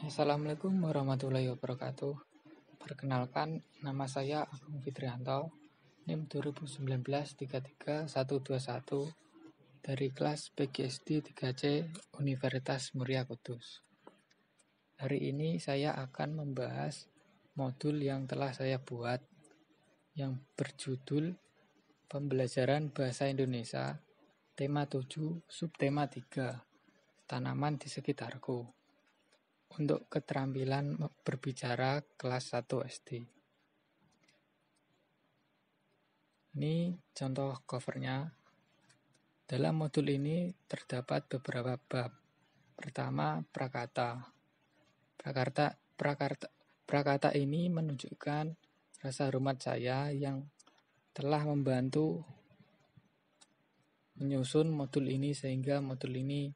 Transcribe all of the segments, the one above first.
Assalamualaikum warahmatullahi wabarakatuh. Perkenalkan, nama saya Agung Fitrianto, NIM 2019-33121 dari kelas PGSD 3C Universitas Muria Kudus. Hari ini saya akan membahas modul yang telah saya buat yang berjudul Pembelajaran Bahasa Indonesia, tema 7, subtema 3, tanaman di sekitarku, untuk keterampilan berbicara kelas 1 SD. Ini contoh covernya. Dalam modul ini terdapat beberapa bab. Pertama, prakata. Prakata ini menunjukkan rasa hormat saya yang telah membantu menyusun modul ini sehingga modul ini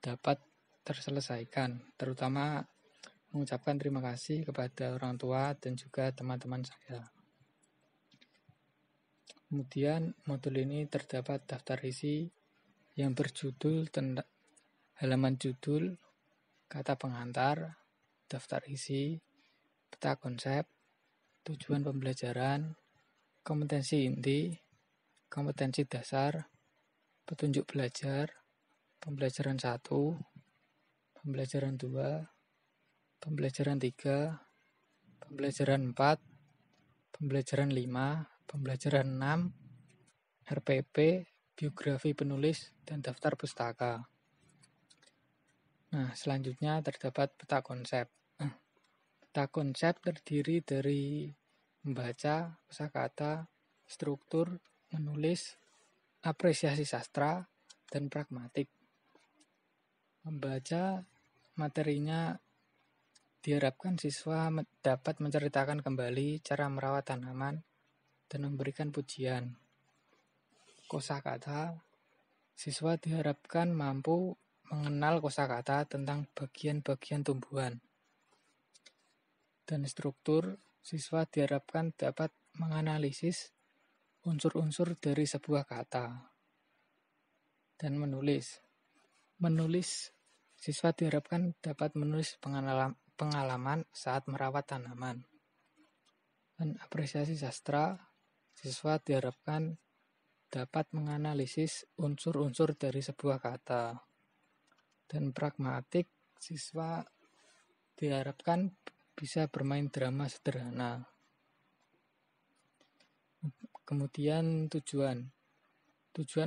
dapat terselesaikan, terutama mengucapkan terima kasih kepada orang tua dan juga teman-teman saya. Kemudian modul ini terdapat daftar isi yang berjudul halaman judul, kata pengantar, daftar isi, peta konsep, tujuan pembelajaran, kompetensi inti, kompetensi dasar, petunjuk belajar, pembelajaran 1, pembelajaran 2, pembelajaran 3, pembelajaran 4, pembelajaran 5, pembelajaran 6, RPP, biografi penulis, dan daftar pustaka. Nah, selanjutnya terdapat peta konsep. Peta konsep terdiri dari membaca, kosakata, struktur, menulis, apresiasi sastra, dan pragmatik. Membaca materinya diharapkan siswa dapat menceritakan kembali cara merawat tanaman dan memberikan pujian. Kosakata, siswa diharapkan mampu mengenal kosakata tentang bagian-bagian tumbuhan. Dan struktur, siswa diharapkan dapat menganalisis unsur-unsur dari sebuah kata. Dan menulis, siswa diharapkan dapat menulis pengalaman saat merawat tanaman. Dan apresiasi sastra, siswa diharapkan dapat menganalisis unsur-unsur dari sebuah kata. Dan pragmatik, siswa diharapkan bisa bermain drama sederhana. Kemudian tujuan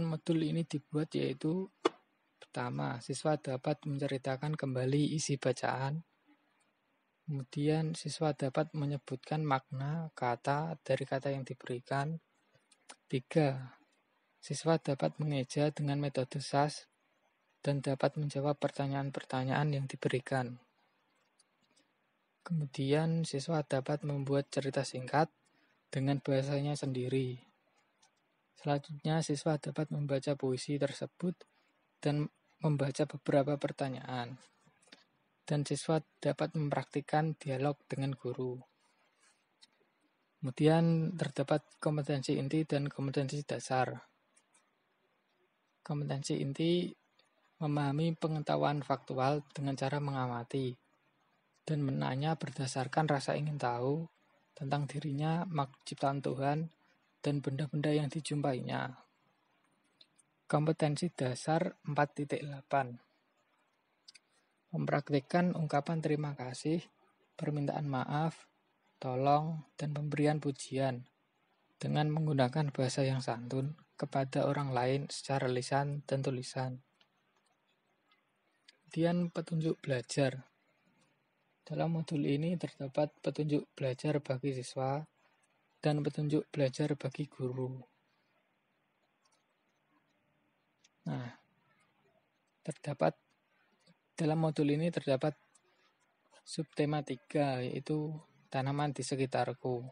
modul ini dibuat yaitu: pertama, siswa dapat menceritakan kembali isi bacaan. Kemudian siswa dapat menyebutkan makna kata dari kata yang diberikan. 3. Siswa dapat mengeja dengan metode SAS dan dapat menjawab pertanyaan-pertanyaan yang diberikan. Kemudian siswa dapat membuat cerita singkat dengan bahasanya sendiri. Selanjutnya siswa dapat membaca puisi tersebut dan membaca beberapa pertanyaan. Dan siswa dapat mempraktikkan dialog dengan guru. Kemudian terdapat kompetensi inti dan kompetensi dasar. Kompetensi inti memahami pengetahuan faktual dengan cara mengamati dan menanya berdasarkan rasa ingin tahu tentang dirinya, makhluk ciptaan Tuhan, dan benda-benda yang dijumpainya. Kompetensi dasar 4.8. Mempraktikkan ungkapan terima kasih, permintaan maaf, tolong, dan pemberian pujian dengan menggunakan bahasa yang santun kepada orang lain secara lisan dan tulisan. Kemudian petunjuk belajar. Dalam modul ini terdapat petunjuk belajar bagi siswa dan petunjuk belajar bagi guru. Nah, dalam modul ini terdapat subtema 3, yaitu tanaman di sekitarku.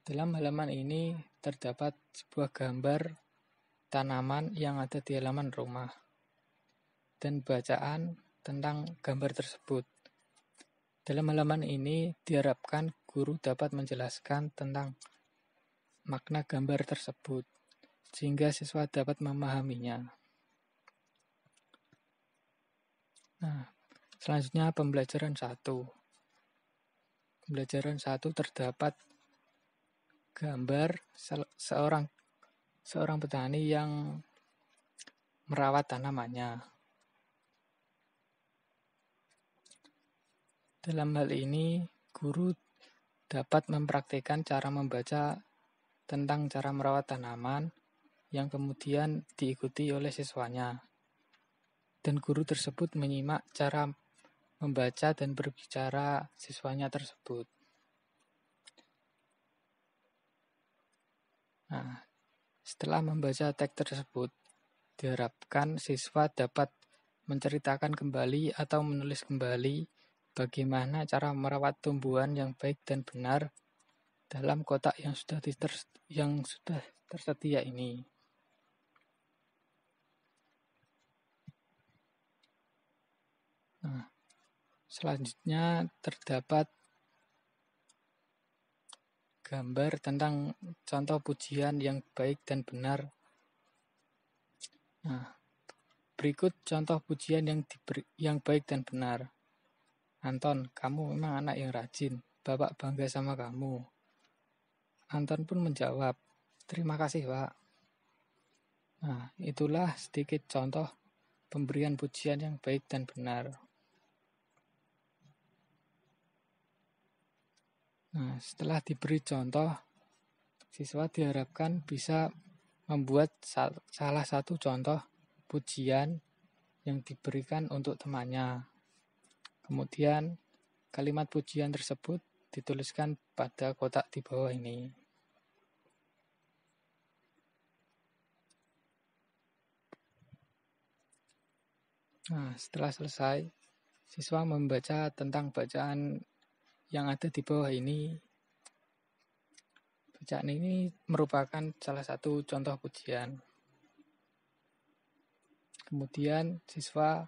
Dalam halaman ini terdapat sebuah gambar tanaman yang ada di halaman rumah dan bacaan tentang gambar tersebut. Dalam halaman ini diharapkan guru dapat menjelaskan tentang makna gambar tersebut, sehingga siswa dapat memahaminya. Nah, selanjutnya pembelajaran 1. Pembelajaran 1 terdapat gambar seorang petani yang merawat tanamannya. Dalam hal ini, guru dapat mempraktikkan cara membaca tentang cara merawat tanaman yang kemudian diikuti oleh siswanya. Dan guru tersebut menyimak cara membaca dan berbicara siswanya tersebut. Nah, setelah membaca teks tersebut, diharapkan siswa dapat menceritakan kembali atau menulis kembali bagaimana cara merawat tumbuhan yang baik dan benar dalam kotak yang sudah tersedia ini. Nah, selanjutnya terdapat gambar tentang contoh pujian yang baik dan benar. Nah, berikut contoh pujian yang baik dan benar. Anton, kamu memang anak yang rajin. Bapak bangga sama kamu. Anton pun menjawab, terima kasih, Pak. Nah, itulah sedikit contoh pemberian pujian yang baik dan benar. Nah, setelah diberi contoh, siswa diharapkan bisa membuat salah satu contoh pujian yang diberikan untuk temannya. Kemudian, kalimat pujian tersebut dituliskan pada kotak di bawah ini. Nah, setelah selesai, siswa membaca tentang bacaan yang ada di bawah ini. Bacaan ini merupakan salah satu contoh pujian. Kemudian siswa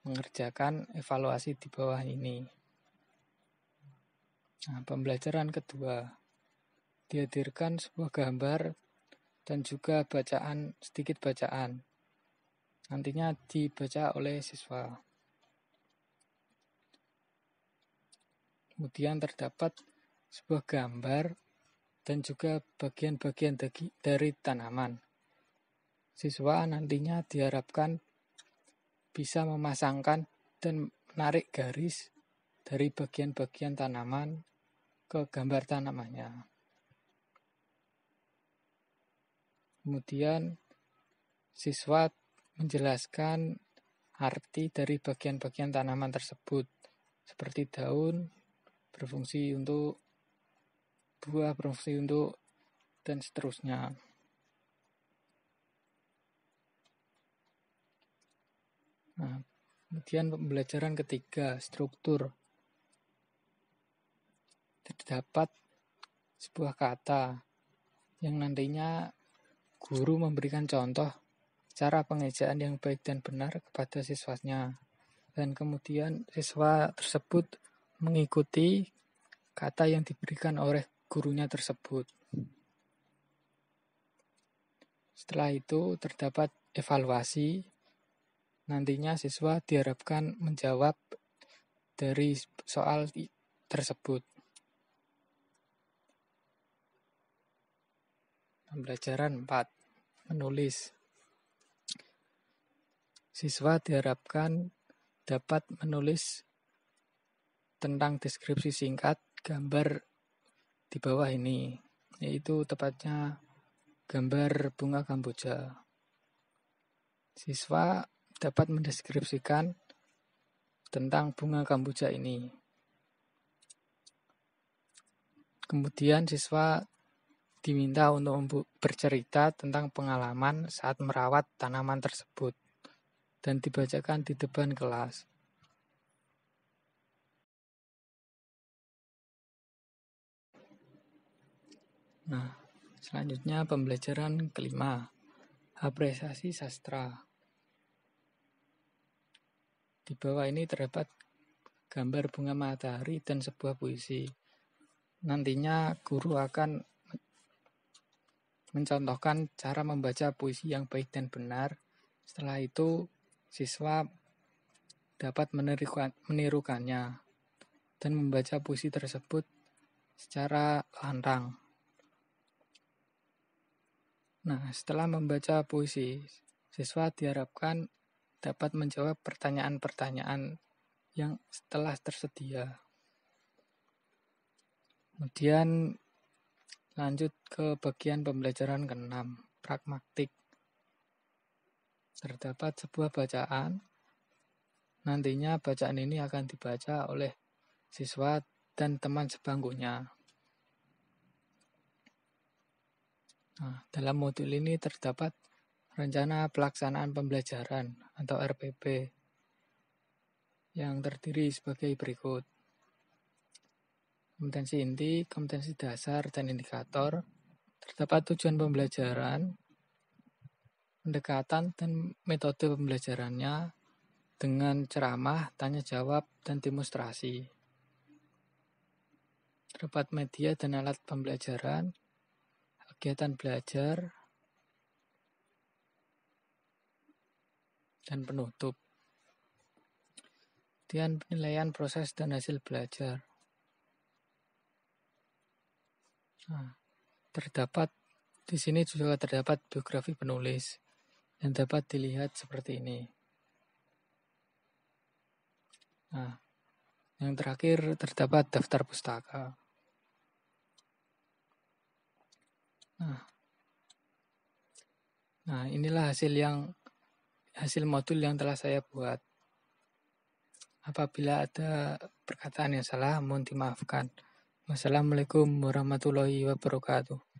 mengerjakan evaluasi di bawah ini. Nah, pembelajaran kedua, dihadirkan sebuah gambar dan juga sedikit bacaan. Nantinya dibaca oleh siswa. Kemudian terdapat sebuah gambar dan juga bagian-bagian dari tanaman. Siswa nantinya diharapkan bisa memasangkan dan menarik garis dari bagian-bagian tanaman ke gambar tanamannya. Kemudian siswa menjelaskan arti dari bagian-bagian tanaman tersebut, seperti daun berfungsi untuk buah, berfungsi untuk dan seterusnya. Nah, kemudian pembelajaran ketiga, struktur. Terdapat sebuah kata yang nantinya guru memberikan contoh cara pengejaan yang baik dan benar kepada siswanya. Dan kemudian siswa tersebut mengikuti kata yang diberikan oleh gurunya tersebut. Setelah itu terdapat evaluasi. Nantinya siswa diharapkan menjawab dari soal tersebut. Pembelajaran 4. Menulis. Siswa diharapkan dapat menulis tentang deskripsi singkat gambar di bawah ini, yaitu tepatnya gambar bunga kamboja. Siswa dapat mendeskripsikan tentang bunga kamboja ini. Kemudian siswa diminta untuk bercerita tentang pengalaman saat merawat tanaman tersebut dan dibacakan di depan kelas. Nah, selanjutnya pembelajaran kelima, apresiasi sastra. Di bawah ini terdapat gambar bunga matahari dan sebuah puisi. Nantinya guru akan mencontohkan cara membaca puisi yang baik dan benar. Setelah itu, siswa dapat menirukannya dan membaca puisi tersebut secara lantang. Nah, setelah membaca puisi, siswa diharapkan dapat menjawab pertanyaan-pertanyaan yang telah tersedia. Kemudian lanjut ke bagian pembelajaran ke-6, pragmatik. Terdapat sebuah bacaan. Nantinya bacaan ini akan dibaca oleh siswa dan teman sebangkunya. Nah, dalam modul ini terdapat rencana pelaksanaan pembelajaran atau RPP yang terdiri sebagai berikut. Kompetensi inti, kompetensi dasar, dan indikator. Terdapat tujuan pembelajaran, pendekatan dan metode pembelajarannya dengan ceramah, tanya jawab, dan demonstrasi. Terdapat media dan alat pembelajaran, kegiatan belajar, dan penutup. Kemudian penilaian proses dan hasil belajar. Nah, di sini juga terdapat biografi penulis yang dapat dilihat seperti ini. Nah, yang terakhir terdapat daftar pustaka. Nah, inilah hasil modul yang telah saya buat. Apabila ada perkataan yang salah, mohon dimaafkan. Wassalamualaikum warahmatullahi wabarakatuh.